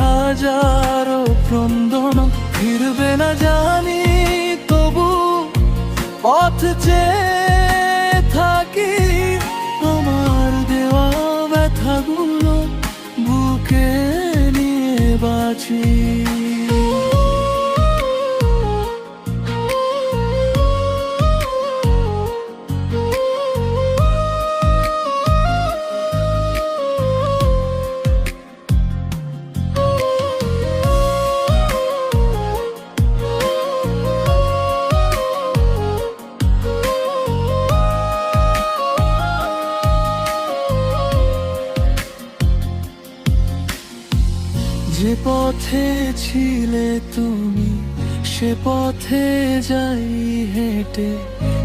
হাজারো ক্রন্দন ফিরবে না জানি, তবু পথ চেয়ে থাকি। আমার দেওয়া ব্যথাগুলো বুকে নিয়ে বাঁচি। যে পথে ছিলে তুমি সে পথে যাই হেঁটে,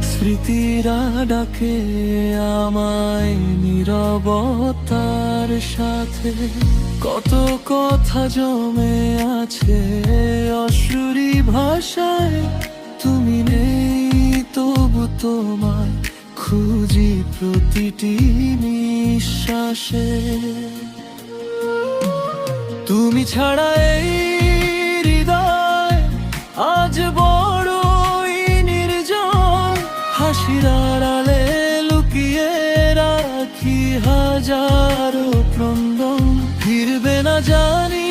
স্মৃতিরা ডাকে আমায় নীরবতার সাথে। কত কথা জমে আছে অশ্রুরি ভাষায়, তুমি নেই তবু তোমায় খুঁজি প্রতিটি নিঃশ্বাসে। তুমি ছাড়া এই হৃদয় আজ বড়ই নির্জন, হাসির আড়ালে লুকিয়ে রাখি হাজারো ক্রন্দন। ফিরবে না জানি,